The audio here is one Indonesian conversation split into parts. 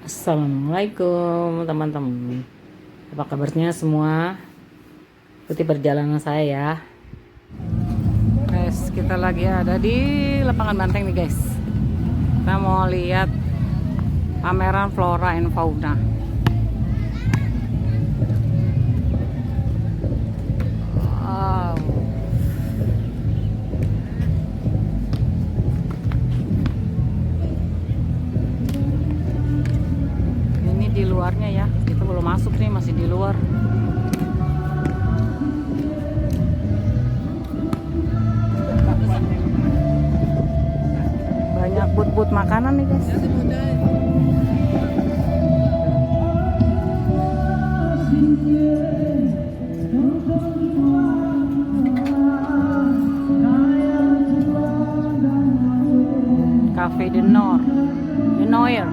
Assalamualaikum teman-teman. Apa kabarnya semua? Ikuti perjalanan saya ya. Guys, kita lagi ada di lapangan banteng nih guys. Kita mau lihat pameran flora and fauna. Wow. Ini di luarnya ya. Kita belum masuk nih, masih di luar. Banyak but-but makanan nih guys. Cafe de Nord, de Noyer.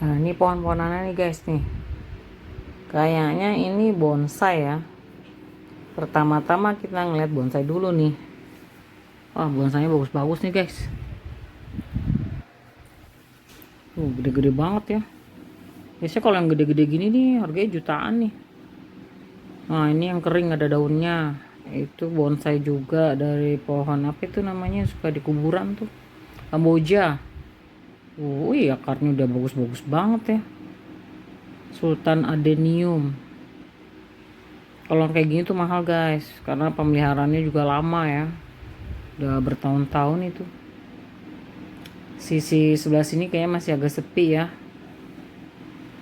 Nah, ini pohon-pohonannya nih guys nih. Kayaknya ini bonsai ya. Pertama-tama kita ngeliat bonsai dulu nih. Wah, bonsainya bagus-bagus nih guys. Gede-gede banget ya. Biasanya kalau yang gede-gede gini nih harganya jutaan nih. Nah, ini yang kering ada daunnya. Itu bonsai juga dari pohon apa itu namanya, suka di kuburan tuh. Kamboja. Iya, akarnya udah bagus-bagus banget ya. Sultan Adenium. Kalau kayak gini tuh mahal guys, karena pemeliharaannya juga lama ya. Udah bertahun-tahun itu. Sisi sebelah sini kayaknya masih agak sepi ya.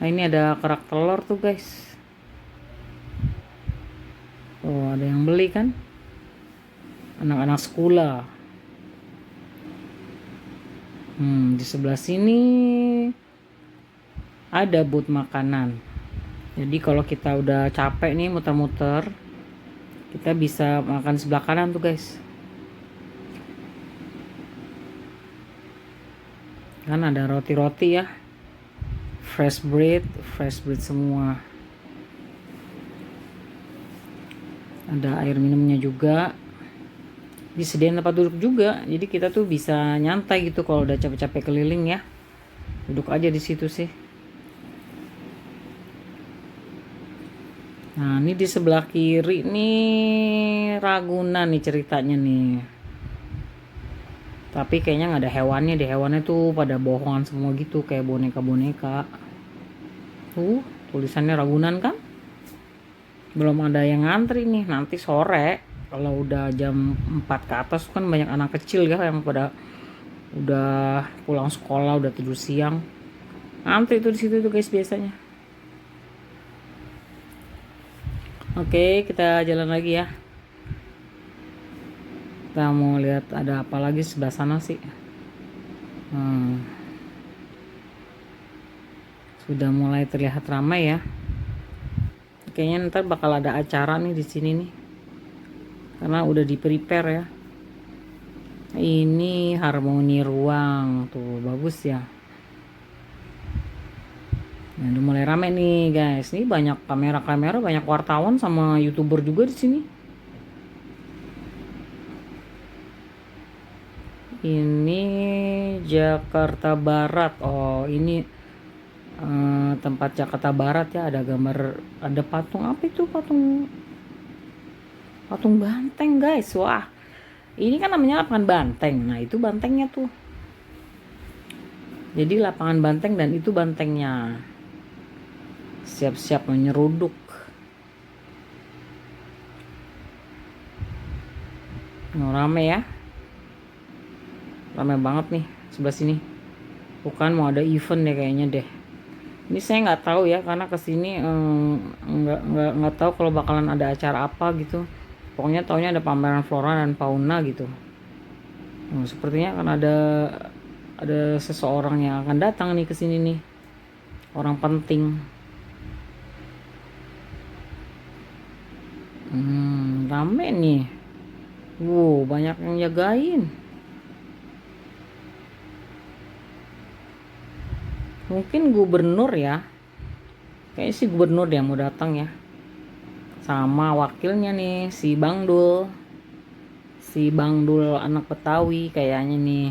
Nah, ini ada kerak telur tuh guys. Oh, ada yang beli kan? Anak-anak sekolah. Di sebelah sini ada booth makanan. Jadi kalau kita udah capek nih muter-muter, kita bisa makan sebelah kanan tuh guys. Kan ada roti-roti ya. Fresh bread semua. Ada air minumnya juga. Disediain tempat duduk juga, jadi kita tuh bisa nyantai gitu kalau udah capek-capek keliling ya. Duduk aja di situ sih. Nah, ini di sebelah kiri nih Ragunan nih ceritanya nih. Tapi kayaknya nggak ada hewannya deh. Hewannya tuh pada bohongan semua gitu, kayak boneka-boneka. Tuh, tulisannya Ragunan kan? Belum ada yang ngantri nih. Nanti sore kalau udah jam 4 ke atas kan banyak anak kecil ya yang pada udah pulang sekolah, udah tidur siang. Antri tuh di situ tuh guys biasanya. Oke, kita jalan lagi ya. Kita mau lihat ada apa lagi sebelah sana sih. Sudah mulai terlihat ramai ya. Kayaknya ntar bakal ada acara nih di sini nih. Karena udah di prepare ya. Ini harmoni ruang tuh, bagus ya. Nah, udah mulai rame nih guys. Ini banyak kamera-kamera, banyak wartawan sama YouTuber juga di sini. Ini Jakarta Barat. Oh, ini tempat Jakarta Barat ya. Ada gambar, ada patung apa itu, patung banteng guys. Wah, ini kan namanya lapangan banteng. Nah, itu bantengnya tuh. Jadi lapangan banteng dan itu bantengnya. Siap-siap menyeruduk. Nah, rame ya. Rame banget nih sebelah sini. Bukan mau ada event deh kayaknya deh. Ini saya nggak tahu ya, karena kesini nggak tahu kalau bakalan ada acara apa gitu. Pokoknya taunya ada pameran flora dan fauna gitu. Sepertinya akan ada seseorang yang akan datang nih ke sini nih. Orang penting. Rame nih. Wow, banyak yang jagain. Mungkin gubernur ya. Kayaknya sih gubernur yang mau datang ya. sama wakilnya nih, si Bang Dul. Si Bang Dul anak Betawi kayaknya nih.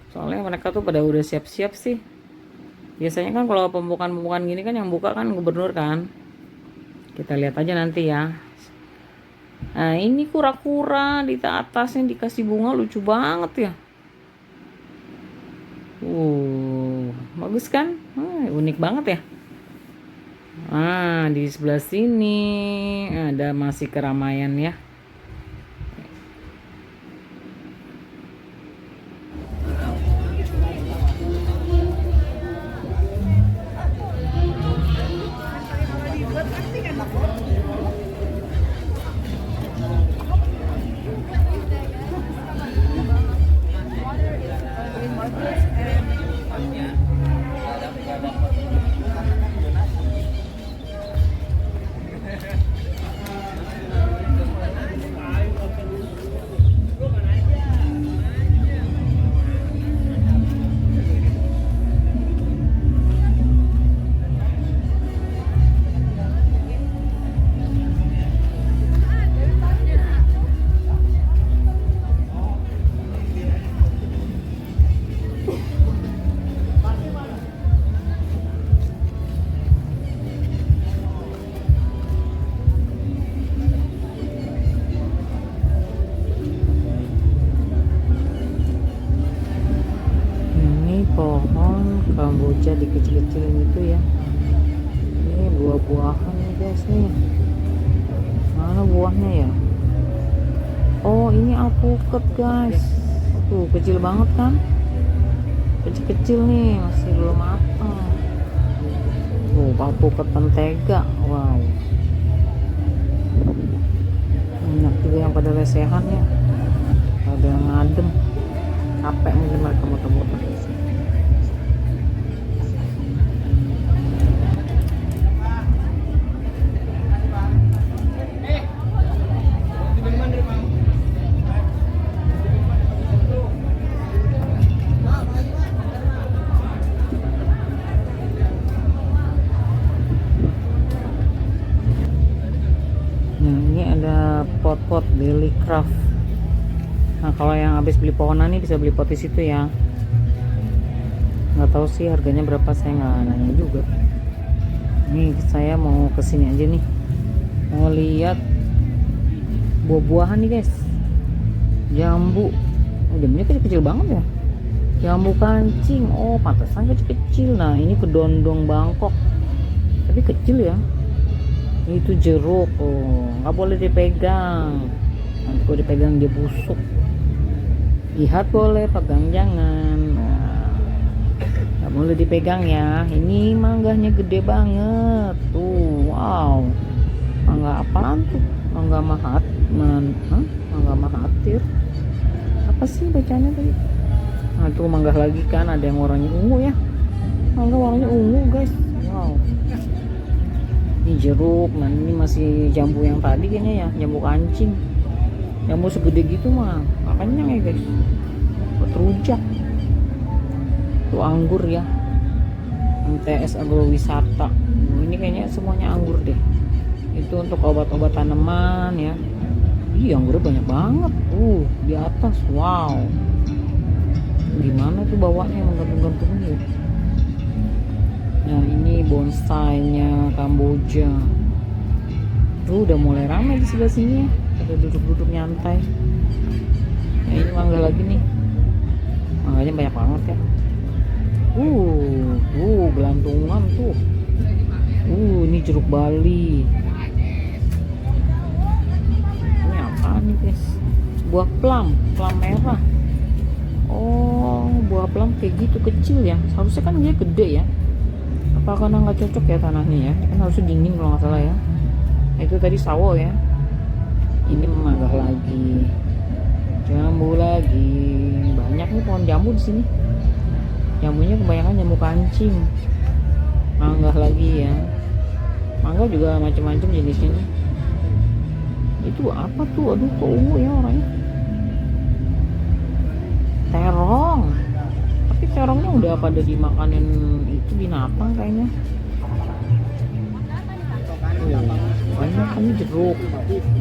Soalnya mereka tuh pada udah siap-siap sih. Biasanya kan kalau pembukaan-pembukaan gini kan yang buka kan gubernur kan. Kita lihat aja nanti ya. Nah ini kura-kura di atasnya dikasih bunga, lucu banget ya. Bagus kan? Unik banget ya. Di sebelah sini ada masih keramaian ya. Pohon kamboja dikecil-kecilin itu ya. Ini buah-buahan nih guys nih. Mana buahnya ya? Oh ini alpukat guys. Tuh kecil banget kan? Kecil-kecil nih, masih belum matang. Tuh alpukat mentega. Wow. Banyak juga yang pada lesehan ya. Pada ngadem. Capek mungkin mereka muter-muter. Pot-pot Daily Craft. Nah kalau yang habis beli pohonan nih bisa beli pot di situ ya. Nggak tahu sih harganya berapa, saya nggak nanya juga. Nih saya mau kesini aja nih, mau lihat buah-buahan nih guys. Jambu, jambunya kecil-kecil banget ya. Jambu kancing, oh pantesan kecil-kecil. Nah ini kedondong Bangkok, tapi kecil ya. Itu jeruk, nggak boleh dipegang, nanti kalau dipegang dia busuk. Lihat boleh, pegang jangan. Nggak boleh dipegang ya. Ini mangganya gede banget tuh, wow. Mangga apaan tuh? Mangga mangga mahathir, apa sih bacanya tadi? Nah tuh mangga lagi kan, ada yang warnanya ungu ya. Mangga warnanya ungu guys, wow. Ini jeruk, nah ini masih jambu yang tadi kayaknya ya, jambu kancing. Jambu segede gitu mah kenyang ya guys, buat rujak. Tuh anggur ya, MTS Agrowisata. Ini kayaknya semuanya anggur deh. Itu untuk obat-obat tanaman ya. Ih anggurnya banyak banget, di atas, wow. Gimana tuh bawanya menggantung-gantungnya ya. Nah ini bonsainya Kamboja. Tuh udah mulai ramai di sebelah sini ya. Ada duduk-duduk nyantai. Nah ini mangga lagi nih. Mangganya banyak banget ya. Gelantungan tuh. Ini jeruk Bali. Ini apa nih guys? Buah plum merah. Oh buah plum kayak gitu kecil ya. Seharusnya kan dia gede ya. Apa karena nggak cocok ya tanahnya ya, kan harusnya dingin kalau nggak salah ya. Nah, itu tadi sawo ya. Ini mangga lagi, jambu lagi, banyak nih pohon jambu di sini. Jambunya kebanyakan jambu kancing. Mangga lagi ya. Mangga juga macam-macam jenisnya nih. Itu apa tuh? Aduh kok ungu ya orangnya. Terong. Tapi terongnya udah pada dimakanin itu binatang kayaknya. Banyak kan jeruk.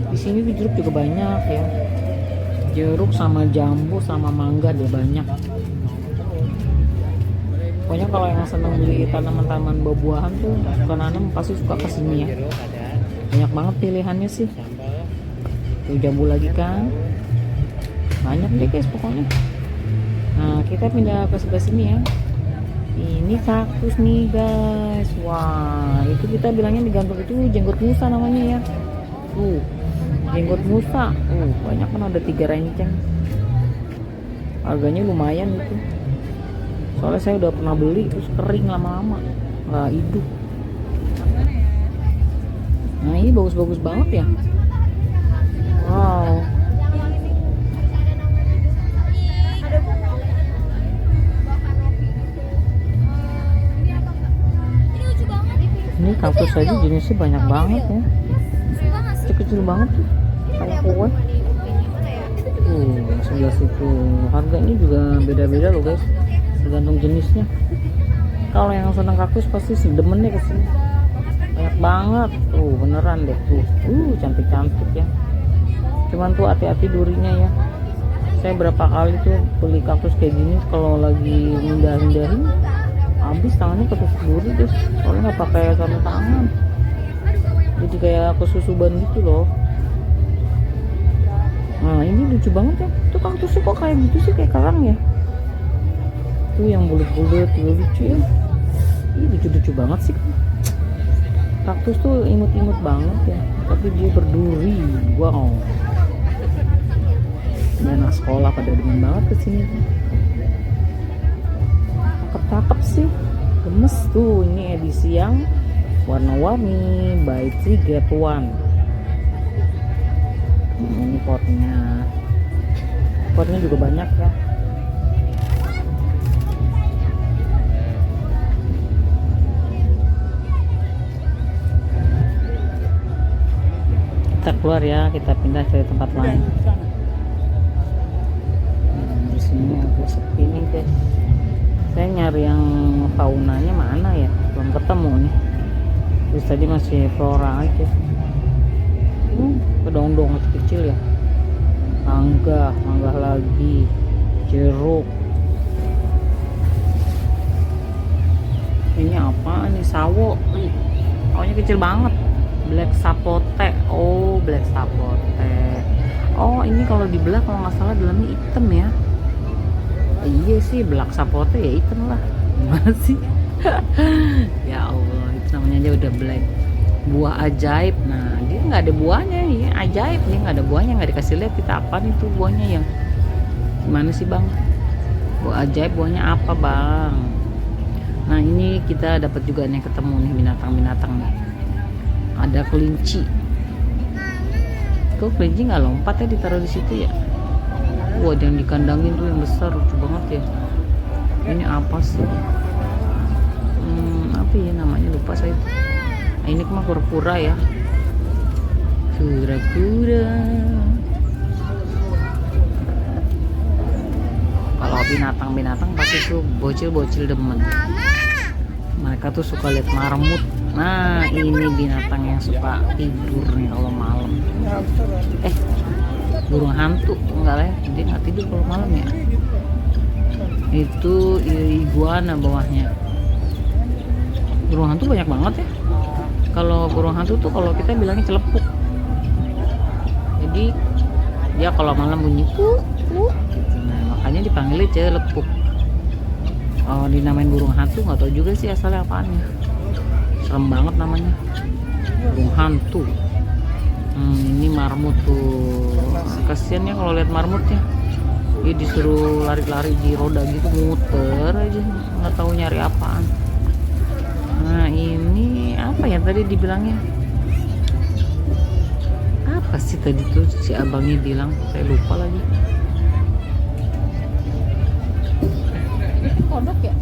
Di sini tuh jeruk juga banyak ya. Jeruk sama jambu sama mangga deh banyak. Pokoknya kalau yang senang beli tanaman-tanaman buah-buahan tuh suka nanam pasti suka kesini ya. Banyak banget pilihannya sih. Tuh jambu lagi kan. Banyak deh guys pokoknya. Nah kita pindah ke sebelah sini ya. Ini kaktus nih guys. Wah itu kita bilangnya digantung itu jenggot musa namanya ya. Tuh jenggot musa. Banyak kan ada 3 renceng. Harganya lumayan itu. Soalnya saya udah pernah beli terus kering lama-lama nggak hidup. Nah ini bagus-bagus banget ya. Wow. Ini kaktus aja jenisnya banyak banget ya. Kecil-kecil banget tuh. Kayak kue. Sebelah situ. Harganya juga beda-beda loh guys. Tergantung jenisnya. Kalau yang senang kaktus pasti demennya kesini. Banyak banget. Tuh beneran deh tuh. Cantik-cantik ya. Cuman tuh hati-hati durinya ya. Saya berapa kali tuh beli kaktus kayak gini kalau lagi mindah-mindahin habis tangannya ketusuk duri guys. Soalnya nggak pakai sarung tangan. Jadi kayak kesusuban gitu loh. Nah ini lucu banget ya. Tuh kaktusnya kok kayak gitu sih kayak karang ya. Tuh yang bulat-bulat juga lucu ya. Ini lucu-lucu banget sih. Kaktus tuh imut-imut banget ya. Tapi dia berduri. Wow. Dan anak sekolah pada demen banget kesini. Cakep sih. Gemes tuh. Ini edisi yang warna-warni by 3 get 1. Ini potnya juga banyak ya. Kita keluar ya, kita pindah ke tempat lain. Di sini agak sepi nih guys. Saya nyari yang faunanya mana ya, belum ketemu nih. Terus tadi masih flora aja. Kedong-dong kecil ya. Mangga lagi, jeruk. Ini apa nih? Sawo. Sawonya kecil banget. Black sapote. Black sapote. Ini kalau dibelah kalau nggak salah dalamnya hitam ya. Iya sih, black sapote ya hitam lah. Gimana sih? Ya Allah, itu namanya aja udah black. Buah ajaib. Nah dia nggak ada buahnya ya, ajaib nih, nggak ada buahnya, nggak dikasih lihat kita apa nih tuh buahnya yang gimana sih bang? Buah ajaib buahnya apa bang? Nah ini kita dapat juga nih ketemu nih binatang-binatang nih. Ada kelinci. Kok kelinci nggak lompat ya ditaruh di situ ya? Wah yang dikandangin tuh yang besar lucu banget ya. Ini apa sih? Apa ya namanya lupa saya. Nah, ini mah kura-kura ya. Kura-kura. Kalau binatang-binatang pasti tuh bocil-bocil demen. Mereka tuh suka lihat marmut. Nah ini binatang yang suka tidur nih kalau malam. Burung hantu enggak lah ya, dia nggak tidur kalau malam ya. Itu iguana bawahnya. Burung hantu banyak banget ya. Kalau burung hantu tuh kalau kita bilangnya celepuk. Jadi dia kalau malam bunyi puk gitu. Nah, makanya dipanggilnya celepuk. Dinamain burung hantu nggak tahu juga sih asalnya apaan ya. Serem banget namanya. Burung hantu. Ini marmut tuh. Kasian ya kalau lihat marmutnya. Dia disuruh lari-lari di roda gitu, muter aja, nggak tahu nyari apaan. Nah ini apa ya tadi dibilangnya? Apa sih tadi tuh si abangnya bilang? Saya lupa lagi. Kodok ya?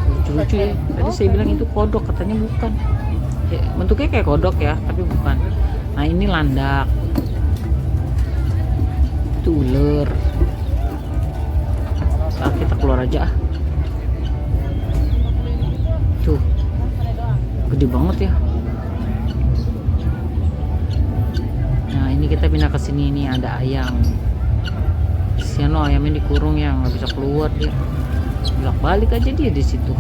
Lucu-lucu ya. Tadi saya bilang itu kodok, katanya bukan. Ya, bentuknya kayak kodok ya, tapi bukan. Nah ini landak. Itu ular. Kita keluar aja. Tuh gede banget ya. kita pindah ke sini nih, ada ayam. Kasihan loh, ayamnya dikurung ya, nggak bisa keluar dia. Bolak balik aja dia di situ.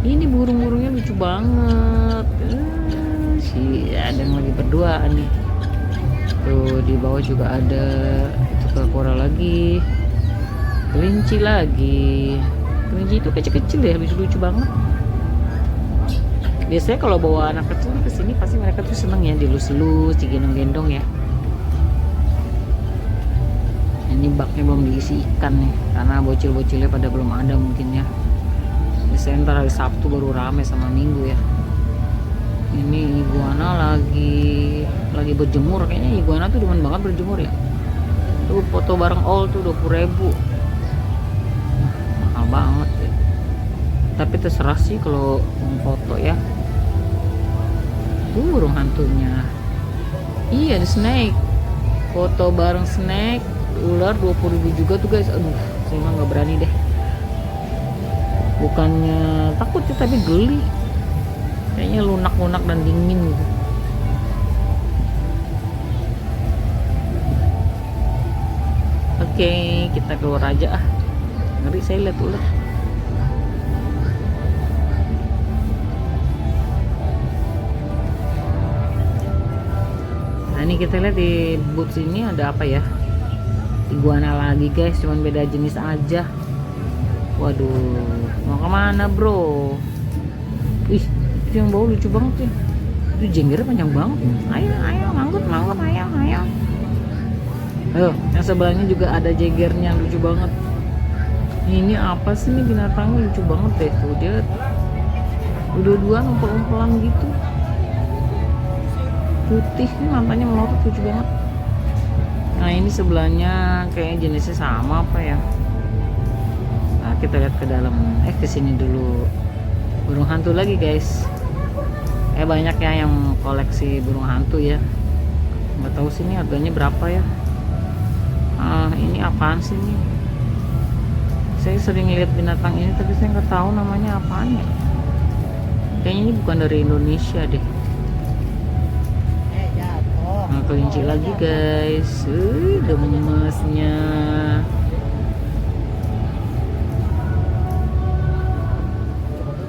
Ini burung-burungnya lucu banget. Si ada yang lagi berduaan nih. Tuh di bawah juga ada itu kura-kura lagi, kelinci lagi. Kelinci itu kecil-kecil ya, lucu banget. Biasanya kalau bawa anak kecil ke sini pasti mereka tuh seneng ya, dilus-lus, digendong-gendong ya. Ini baknya belum diisi ikan nih, karena bocil-bocilnya pada belum ada mungkin ya. Biasanya ntar hari Sabtu baru rame sama Minggu ya. Ini iguana lagi berjemur, kayaknya iguana tuh demen banget berjemur ya. Tuh foto bareng all tuh 20.000, mahal banget ya. Tapi terserah sih kalau mau foto ya. Burung hantunya. Iya ada snake, foto bareng snake ular 20.000 juga tuh guys. Aduh saya emang nggak berani deh, bukannya takut ya tapi geli, kayaknya lunak-lunak dan dingin gitu. Oke, kita keluar aja ah, ngeri saya lihat ular. Nah ini kita lihat di booth sini ada apa ya, iguana lagi guys, cuman beda jenis aja. Waduh, mau kemana bro? Ih, itu yang bau lucu banget ya. Itu jenggernya panjang banget. Ayo, manggut ayo. Ayo, yang sebelahnya juga ada jegernya, lucu banget. Ini apa sih nih binatangnya, lucu banget deh. Tuh dia dua-duaan umpel-umpelan gitu. Putih, ini matanya melotot, lucu banget. Nah ini sebelahnya kayak jenisnya sama apa ya. Nah, kita lihat ke dalam. Kesini dulu. Burung hantu lagi guys. Banyak ya yang koleksi burung hantu ya. Nggak tahu sih ini harganya berapa ya. Ini apaan sih ini? Saya sering lihat binatang ini tapi saya nggak tahu namanya apaan ya. Kayaknya ini bukan dari Indonesia deh. Nah, kelinci lagi guys. Gemesnya.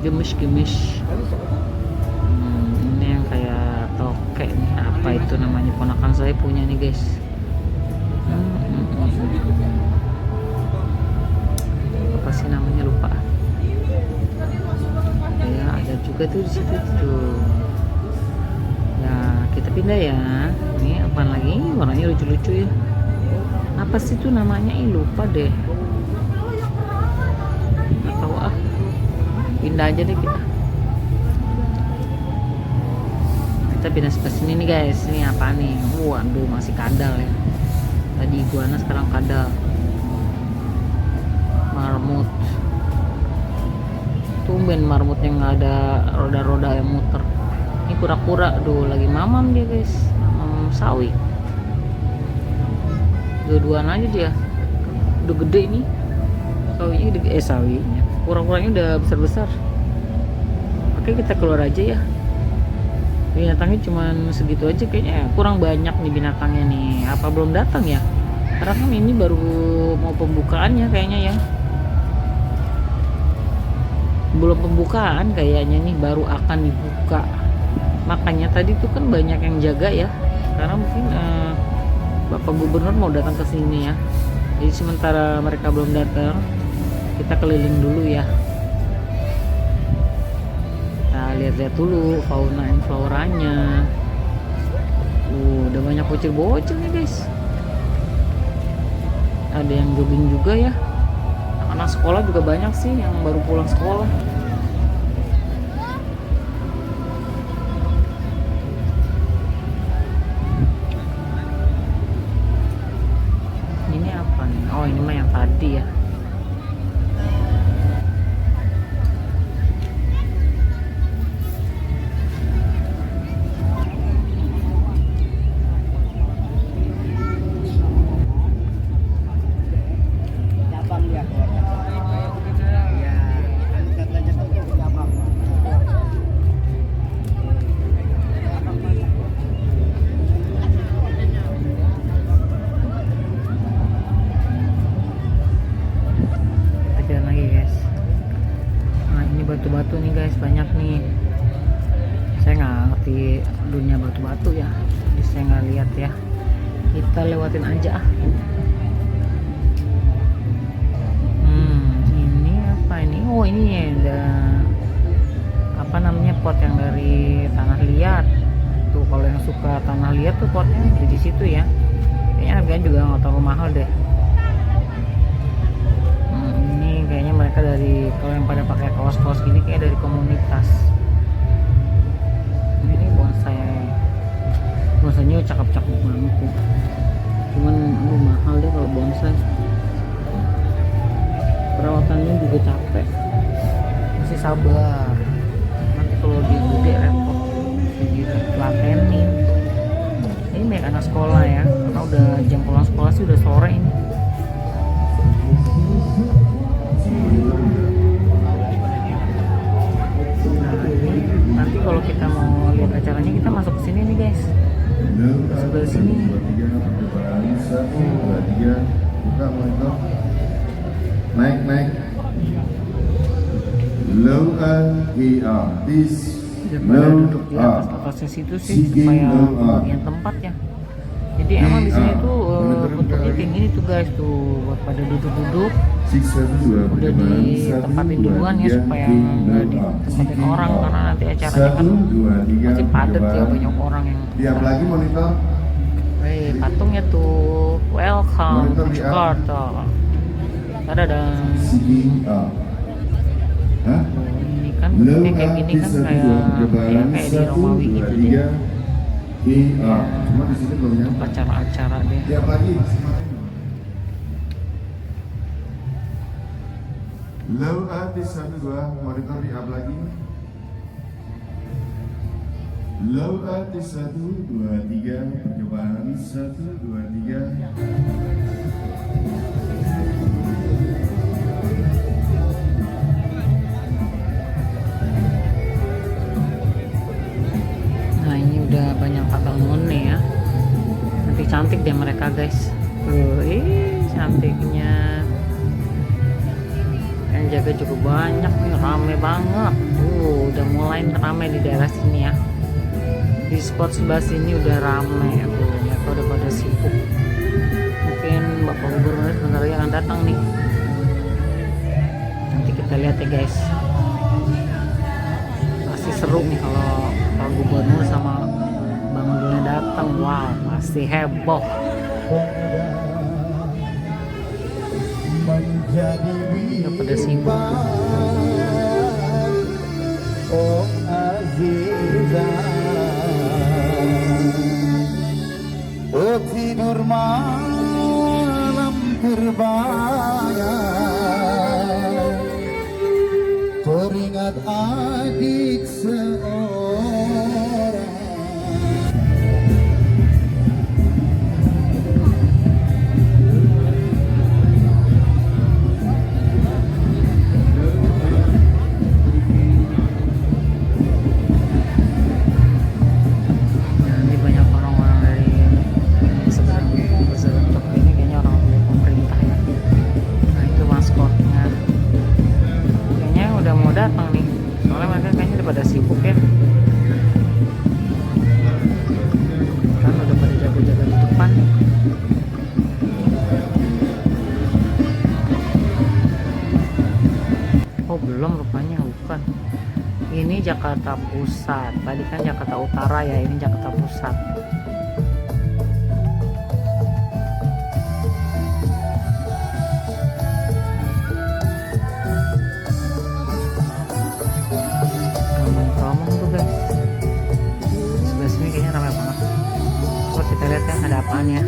Gemes. Ini yang kayak tokek nih, apa itu namanya, ponakan saya punya nih guys. Apa sih namanya, lupa ya. Ada juga tuh di situ tuh ya. Kita pindah ya. Ini apa lagi, warnanya lucu-lucu ya. Apa sih tuh namanya, lupa deh, nggak tahu ah. Pindah aja deh kita. Kita pindah ke sini nih guys. Ini apa nih? Waduh, masih kadal ya. Tadi iguana, sekarang kadal. Marmut. Tumben marmutnya nggak ada roda-roda yang muter. Ini kura-kura, aduh lagi mamam dia guys, mamam sawi. Dua-duaan aja dia. Udah gede ini. Sawinya gede, sawinya. Kura-kuranya udah besar-besar. Oke, kita keluar aja ya. Binatangnya cuman segitu aja kayaknya, kurang banyak nih binatangnya nih. Apa belum datang ya? Karena kan ini baru mau pembukaannya kayaknya ya. Belum pembukaan kayaknya nih, baru akan dibuka. Makanya tadi tuh kan banyak yang jaga ya. Karena mungkin Bapak Gubernur mau datang ke sini ya. Jadi sementara mereka belum datang, kita keliling dulu ya. Nah, lihat-lihat dulu fauna and floranya. Udah banyak bocil-bocil nih guys. Ada yang jogging juga ya. Anak sekolah juga banyak sih yang baru pulang sekolah. Ini apa nih? Oh, ini mah yang tadi ya. batu-batu nih guys, banyak nih. Saya nggak ngerti dunia batu-batu ya, jadi saya nggak lihat ya. Kita lewatin aja ah. Ini apa ini? Oh ini ya, ada apa namanya, pot yang dari tanah liat tuh. Kalau yang suka tanah liat tuh potnya beli di situ ya. Kayaknya harganya juga nggak terlalu mahal deh. Ini kayaknya mereka dari, kalau yang pada pakai kaos-kaos gini kayak dari komunitas. Ini bonsainya cakep-cakep banget ya. Cuman mahal deh kalau bonsai. Perawatannya juga capek. Masih sabar. Nanti kalau dia gede repot, jadi telatenin. Ini banyak anak sekolah ya, karena udah jam pulang sekolah sih udah sore ini. Nanti kalau kita mau lihat acaranya kita masuk ke sini nih guys, sebelah sini. Naik low this Daripada duduk di atasnya situ sih, supaya bagian tempat ya. Jadi emang di sini tuh bentuknya kayak gini tuh guys, tuh buat pada duduk-duduk. Udah ditempatin duluan ya, supaya nggak ditempatin orang, karena nanti acaranya kan masih padat ya, banyak orang yang. Lihat lagi monitor. Patungnya tuh welcome to Jakarta. Ada ini kan bentuknya kayak gini kan, kayak di Romawi gitu deh. Cuma di sini belum nyampe. Acara-acara deh. Lihat lagi. Low artis 1-2, monitor di up lagi. Low artis 1-2-3, percobaan 1-2-3. Nah ini udah banyak abang none ya. Nanti cantik deh mereka guys. Tuh, cantiknya. Yang jaga cukup banyak nih, rame banget. Udah mulai rame di daerah sini ya. Di spot sebelah sini udah rame. Mereka udah pada sibuk. Mungkin Bapak Gubernur sebentar lagi akan datang nih. Nanti kita lihat ya guys. Pasti seru nih kalau Pak Gubernur sama Bang Dulnya datang. Wow, pasti heboh. Udah pada sibuk. Oh Azizah, oh tidur malam terbayang, teringat adik seorang. Datang nih, soalnya mereka kayaknya udah pada sibuk ya, kan udah pada jaga-jaga di depan. Oh belum, rupanya bukan, ini Jakarta Pusat. Tadi kan Jakarta Utara ya, ini Jakarta Pusat. Kita lihat ya ada apaan ya.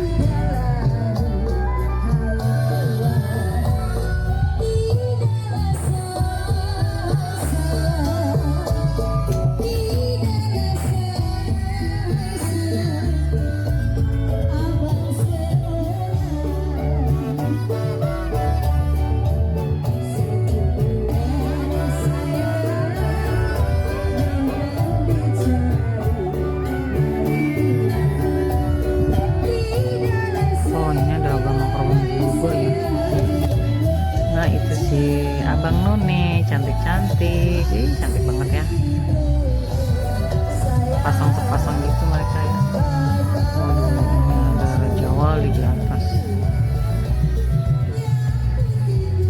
sih cantik banget ya, sepasang gitu mereka ya. Ini ada Raja Wali di atas.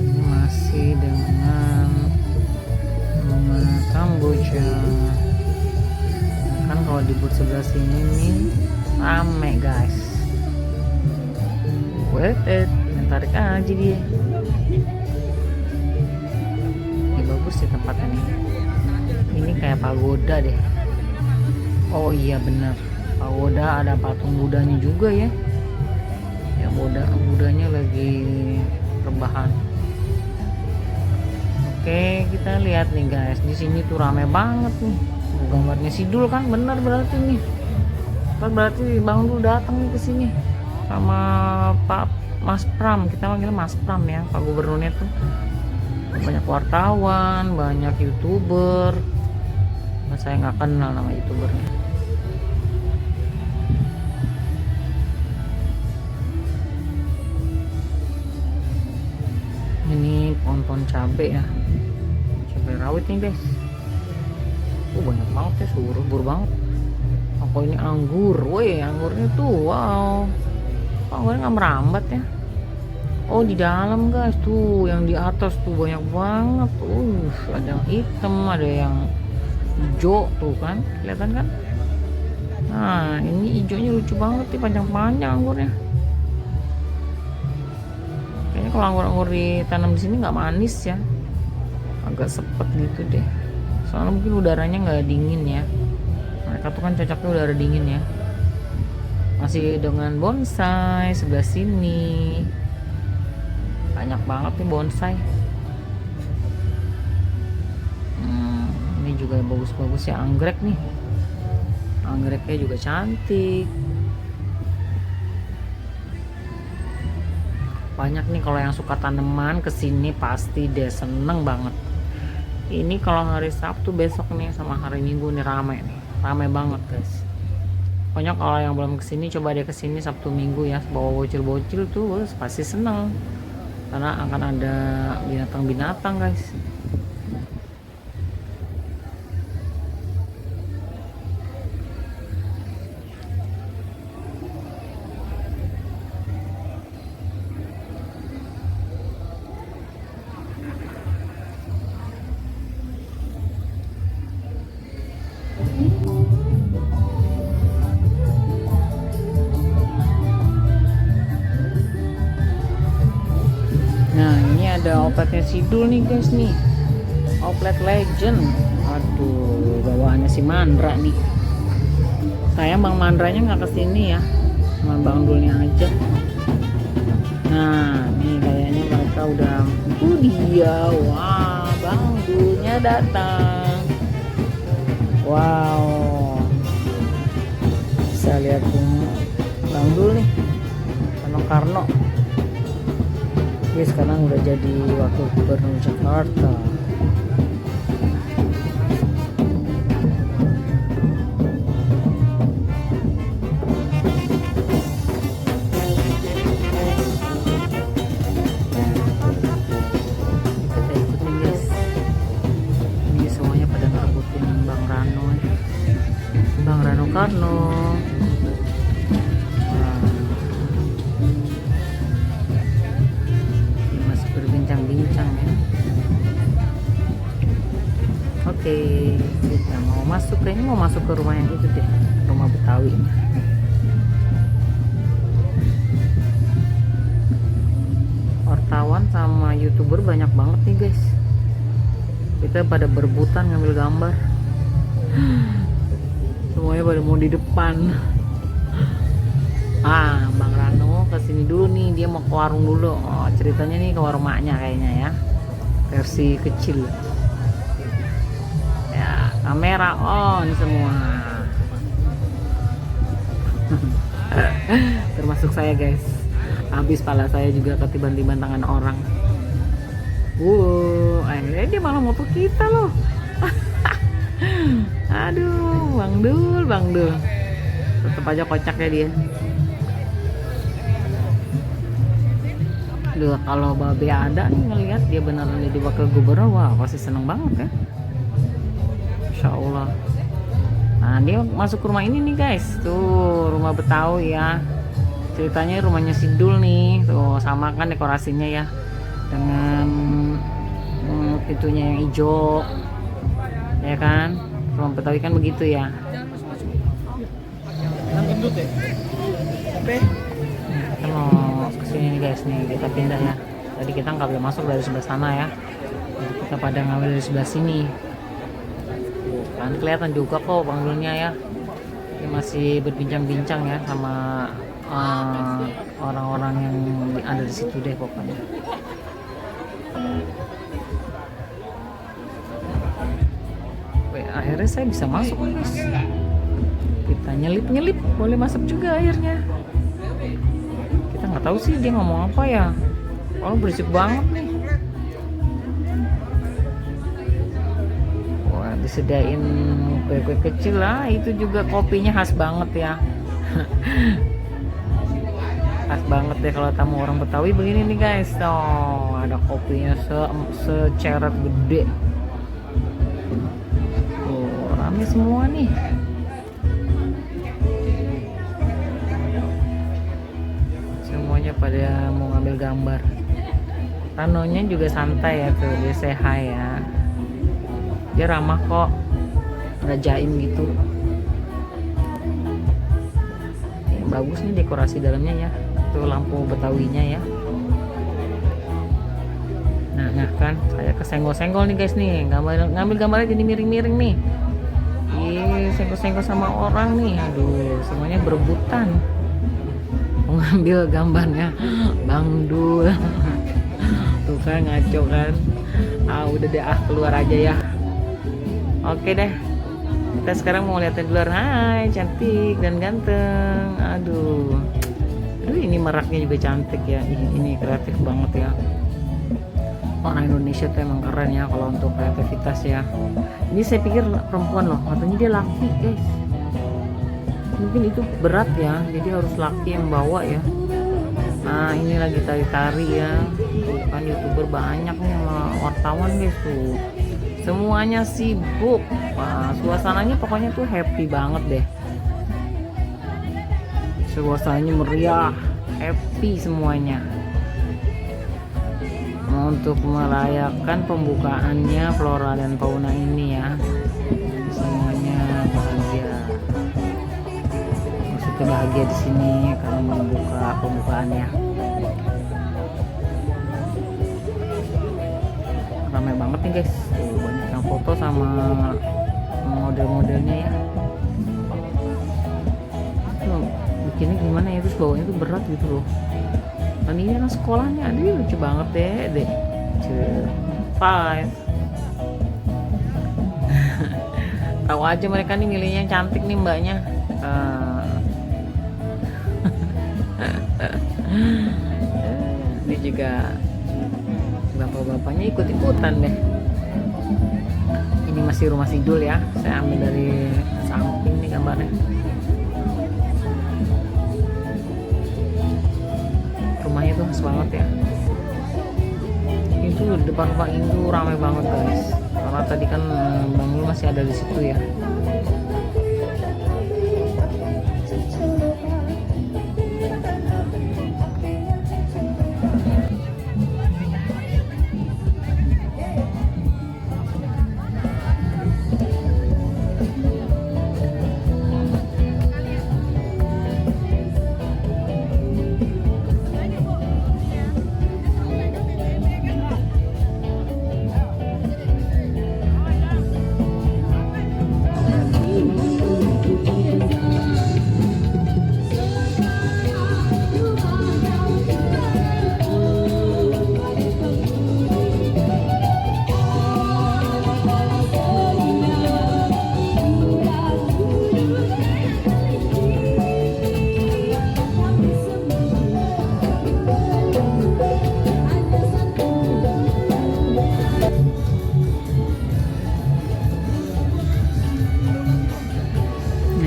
Ini masih dengan bunga kamboja. Kan kalau di booth sebelah sini nih rame guys. Wait, tarik aja dia. Ini bagus sih tempatnya nih. Ini kayak pagoda deh. Oh iya bener, pagoda, ada patung Budanya juga ya. Ya Budanya lagi rebahan. Oke, kita lihat nih guys, di sini tuh rame banget nih. Gambarnya Sidul kan, bener berarti nih. Berarti Bang Dul datang nih ke sini sama Pak Mas Pram, kita manggil Mas Pram ya, Pak Gubernurnya tuh. Banyak wartawan, banyak YouTuber. Nah, saya nggak kenal nama YouTubernya. Ini pohon cabe ya, cabai rawit nih guys. Banyak banget ya, subur banget. Apa ini anggur? Woi, anggurnya tuh wow. Anggurnya nggak merambat ya. Oh di dalam guys tuh, yang di atas tuh banyak banget. Ada yang hitam, ada yang hijau tuh kan, kelihatan kan? Nah ini hijaunya lucu banget nih, panjang-panjang anggurnya. Kayaknya kalau anggur-anggur ditanam di sini nggak manis ya, agak sepet gitu deh. Soalnya mungkin udaranya nggak dingin ya. Mereka tuh kan cocoknya udara dingin ya. Masih dengan bonsai sebelah sini. Banyak banget nih bonsai. Ini juga bagus-bagus ya, anggrek nih. Anggreknya juga cantik. Banyak nih, kalau yang suka tanaman kesini pasti deh seneng banget. Ini kalau hari Sabtu besok nih sama hari Minggu nih rame banget guys. Pokoknya kalau yang belum kesini coba deh kesini Sabtu Minggu ya, bawa bocil-bocil tuh pasti seneng karena akan ada binatang-binatang guys. Nah ini ada opletnya Sidul nih guys nih, oplet legend. Aduh bawaannya si Mandra nih. Sayang Bang Mandranya nggak kesini ya, cuma Bang Dulnya aja. Nah nih kayaknya mereka udah dia. Wah Bang Dulnya datang. Wow, bisa lihat Bang Dul nih sama Karno. Dia sekarang udah jadi wakil gubernur Jakarta. Kita ikutin guys. Ini semuanya pada ngerebutin Bang Rano. Bang Rano Karno. Berbincang-bincang ya. Oke, kita mau masuk, kayaknya mau masuk ke rumah yang itu deh, rumah Betawi. Wartawan sama YouTuber banyak banget nih guys. Kita pada berebutan ngambil gambar. Semuanya pada mau di depan. Bang Rano kesini dulu nih, dia mau ke warung dulu. Oh, ceritanya nih ke warung maknya kayaknya ya, versi kecil. Ya, kamera on semua. Termasuk saya guys. Habis pala saya juga ketiban-tiban tangan orang. Akhirnya dia malah moto kita loh. Aduh, Bang Dul. Tetep aja kocaknya dia. Duh, kalau Babe ada nih ngelihat dia beneran jadi wakil gubernur, wah pasti seneng banget ya. Allah. Nah dia masuk ke rumah ini nih guys, tuh rumah Betawi ya. Ceritanya rumahnya Sidul nih, tuh sama kan dekorasinya ya, dengan pintunya yang hijau, ya kan. Rumah Betawi kan begitu ya. Kita mau kesini nih guys nih, kita pindah ya. Tadi kita nggak boleh masuk dari sebelah sana ya. Jadi kita pada ngambil dari sebelah sini. Kan kelihatan juga kok bangunnya ya. Dia masih berbincang-bincang ya sama orang-orang yang ada di situ deh pokoknya. Akhirnya saya bisa masuk guys. Kita nyelip-nyelip, boleh masuk juga akhirnya. Kita nggak tahu sih dia ngomong apa ya. Oh berisik banget nih. Wah disediain kue-kue kecil lah. Itu juga kopinya khas banget ya. Khas banget deh kalau tamu orang Betawi begini nih guys. Oh ada kopinya seceret gede. Oh rame semua nih. Semuanya pada mau ngambil gambar. Ranonya juga santai ya tuh, dia say hi ya. Dia ramah kok, nggak jaim gitu. Bagus nih dekorasi dalamnya ya. Tuh lampu Betawinya ya. Nah kan, saya kesenggol-senggol nih guys nih. Ngambil gambarnya jadi miring-miring nih. Ih, senggol-senggol sama orang nih. Aduh, semuanya berebutan mau ngambil gambarnya Bang Dul. Tuh kan ngaco kan. Udah deh keluar aja ya. Oke deh, kita sekarang mau liatin di luar. Hai cantik dan ganteng. Aduh ini meraknya juga cantik ya. Ini kreatif banget ya. Orang Indonesia tuh emang keren ya kalau untuk kreativitas ya. Ini saya pikir perempuan loh, katanya dia laki guys. Mungkin itu berat ya, jadi harus laki yang bawa ya. Nah ini lagi tari-tari ya. Tuh kan youtuber banyak nih sama wartawan guys tuh. Semuanya sibuk. Wah, suasananya pokoknya tuh happy banget deh. Suasananya meriah, happy semuanya. Untuk merayakan pembukaannya Flora dan Fauna ini ya. Semuanya bahagia. Maksudnya bahagia di sini karena membuka pembukaannya. Ramai banget nih guys. Tuh, banyak yang foto sama model-modelnya ya. Tuh, bikinnya gimana ya, terus bawanya tuh berat gitu loh. Dan ini kan sekolahnya, aduh lucu banget deh. Five. Tahu aja mereka nih milihnya yang cantik nih mbaknya. Ini juga bapak-bapaknya ikut-ikutan deh. Ini masih rumah Sidul ya. Saya ambil dari samping nih gambarnya. Rumahnya tuh khas banget ya. Itu depan rumah itu ramai banget guys. Karena tadi kan Bang Lu masih ada di situ ya.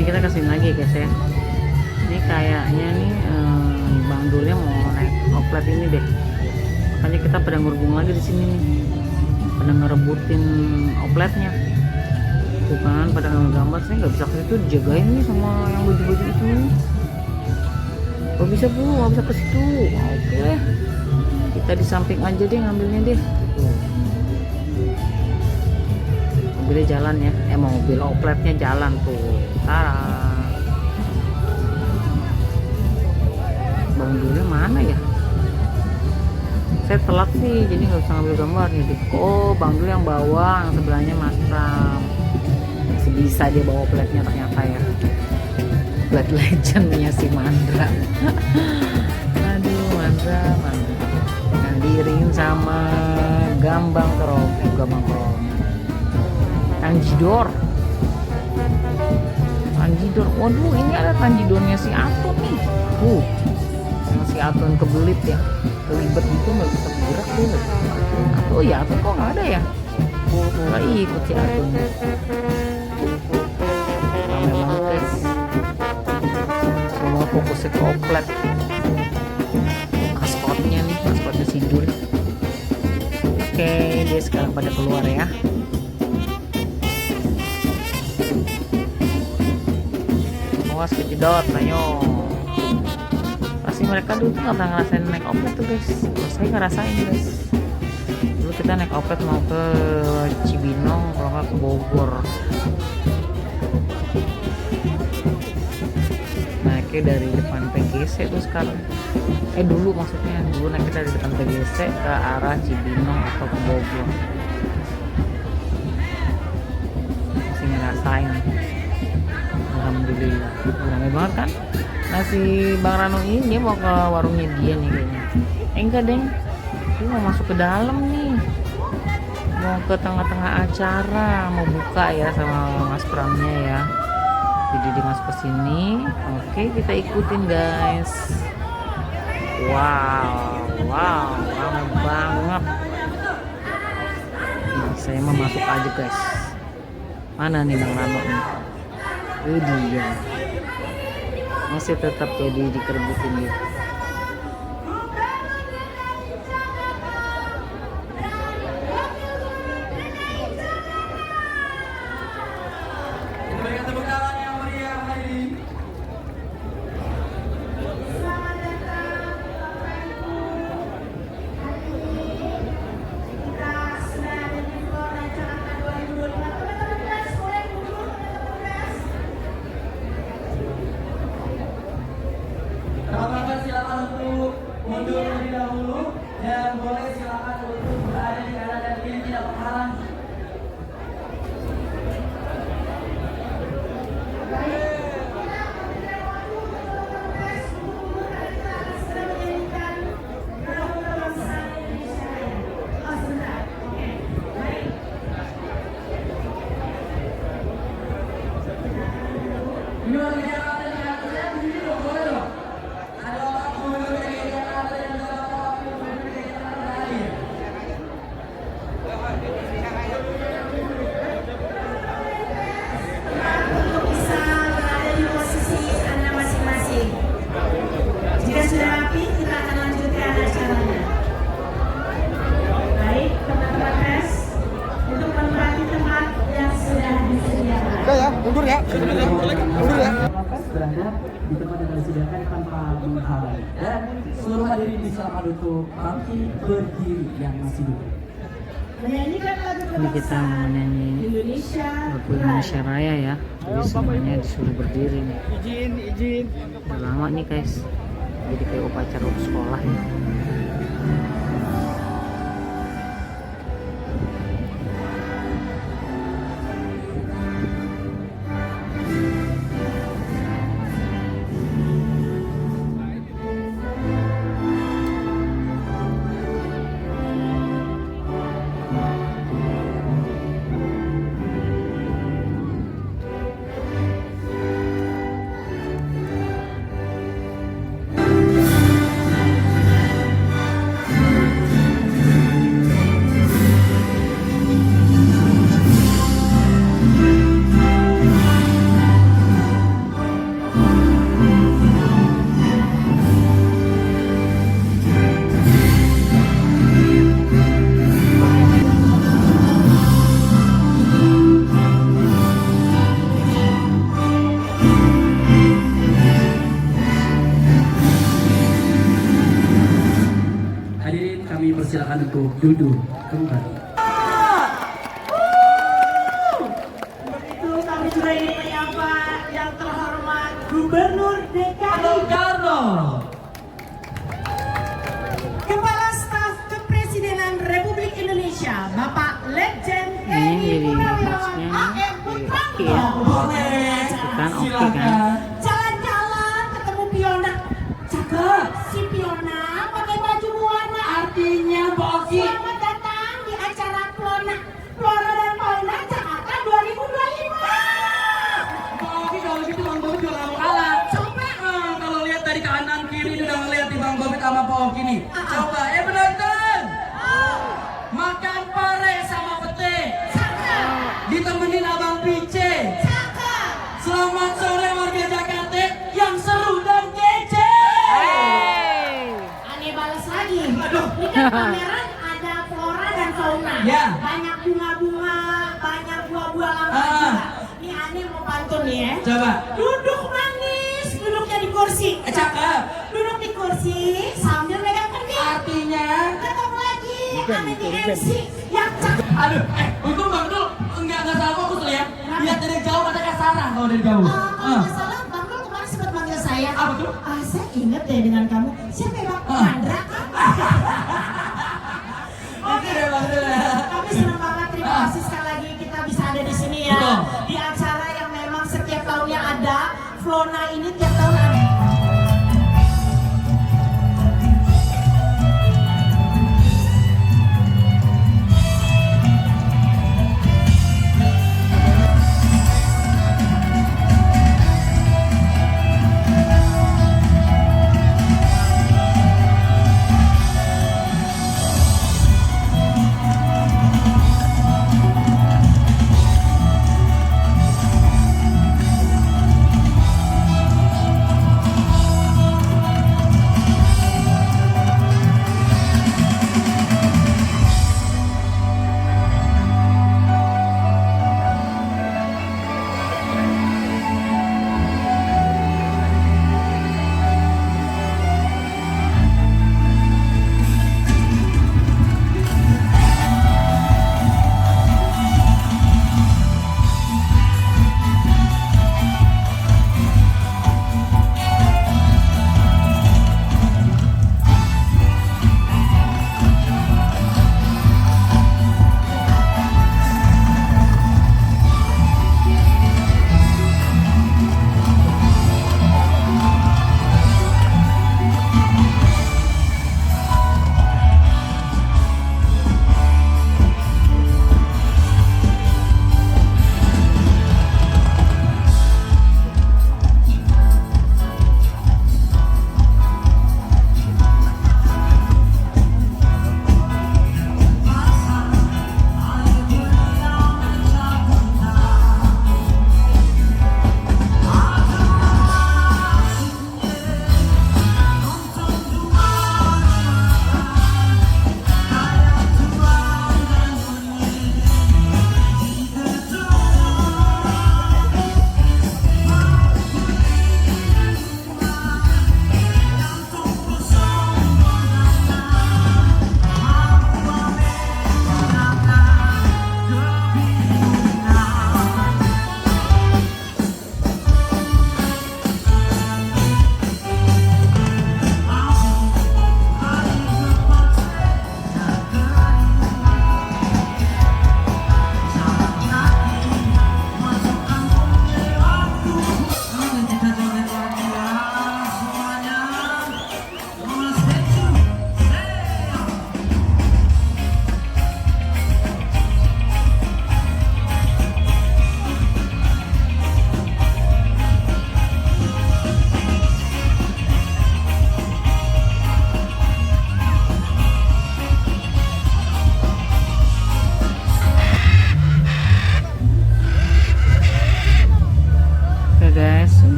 Kita kesini lagi guys ya. Ini kayaknya nih Bang Dulnya mau naik oplet ini deh. Makanya kita pada ngerubung lagi di sini nih. Pada ngerebutin opletnya. tuh kan pada ngambil gambar, saya nggak bisa ke situ, dijagain nih sama yang baju-baju itu. Kok bisa bu, nggak bisa ke situ? Oke, kita di samping aja deh ngambilnya deh. Tuh. Mobilnya jalan ya, mobil opletnya jalan tuh. Tara. Bang Dulnya mana ya? Saya telat sih, jadi nggak bisa ngambil gambar nih. Oh, Bang Dul yang bawa, yang sebelahnya Mas Pram. Masih bisa dia bawa platnya ternyata ya. Plat legendnya si Mandra. Aduh, Mandra. Yang diiringin sama Gambang Krom, Tanjidor. Waduh, ini ada Tanjidornya si Atun nih. Yang si Atun kebelit ya, kelibet gitu nggak bisa bergerak tuh. Oh ya, Atun kok nggak ada ya? Nggak ikut si Atun. Ramai banget guys. Semua fokusnya ke oplet. Maskotnya si Dul. Oke, dia sekarang pada keluar ya. Awas kejedot, ayo. Pasti mereka dulu tuh nggak pernah ngerasain naik oplet tuh guys. Saya ngerasain guys. Dulu kita naik oplet mau ke Cibinong, kalau nggak ke Bogor. Naiknya dari depan PGC tuh sekarang. Dulu maksudnya naiknya dari depan PGC ke arah Cibinong atau ke Bogor. Masih ngerasain. Alhamdulillah. Ramai banget kan? Nah si Bang Rano ini dia mau ke warungnya dia nih kayaknya. Enggak deng, dia mau masuk ke dalam nih, mau ke tengah-tengah acara, mau buka ya sama Mas Pramnya ya. Jadi dia masuk ke sini. Oke, kita ikutin guys. Wow, ramai banget. Nah, saya mau masuk aja guys. Mana nih Bang Rano nih? Dia masih tetap jadi dikerbutin dia. Silakan untuk mundur terlebih dahulu dan boleh silakan untuk berada di kanan dan kiri tidak menghalang. Jika sudah rapi, kita akan lanjutkan acaranya. Baik, teman-teman tes, untuk menempati tempat yang sudah disediakan. Udah ya, mundur ya. Mundur ya. Berada di tempat yang disediakan tanpa menghalangi. Dan seluruh hadirin disilakan untuk bangkit berdiri yang masih duduk. Menyanyikan lagu Ini kita kebangsaan menyanyi Indonesia lagu Indonesia Raya ya. Jadi semuanya disuruh berdiri nih. Izin. Udah lama nih guys. Jadi kayak upacara sekolah ya. untuk duduk kembali. Begitu kami sudah ingin menyapa yang terhormat Gubernur DKI Karno. Kepala Staf Kepresidenan Republik Indonesia Bapak Legend Ini TNI jadi Purnawirawan hostnya. AM Putranto. Iya. Boleh. Kan oke kan? Silakan. Jalan-jalan ketemu Piona. Cakep. Si Piona pakai baju warna. Artinya Pak Oki. Selamat datang di acara Flora dan Fauna Jakarta 2025. Pak Oki kalau gitu Bang Bobit juga nggak mau kalah. Coba. Kalau lihat dari kanan kiri udah ngeliat di Bang Bobit sama Pak Oki nih. Coba, penonton. Makan pare sama pete. Cakep. Ditemenin Abang Pice. Cakep. Selamat sore warga Jakarta yang seru dan kece. Aneh balas lagi. Ini kan pameran ada flora dan fauna. Ya. Banyak bunga-bunga, banyak buah-buah langka Ah. juga. Ini aneh mau pantun nih ya. Coba. Duduk manis, duduknya di kursi. Cakep. Duduk di kursi sambil megang kendi. Artinya, Ketemu lagi, aneh di MC yang cakep. aduh, untung Bang Dul enggak salah fokus lo ya. Lihat dari jauh katanya Sarah kalau dari jauh. Kalau nggak salah, Bang Dul kemarin sempat manggil saya. Apa tuh? Saya inget deh dengan kamu. Siapa ya Bang? Mandra kan? Oke deh Bang Dul. Kami senang banget, terima kasih sekali lagi kita bisa ada di sini ya. Betul. Di acara yang memang setiap tahunnya ada, Flona ini tiap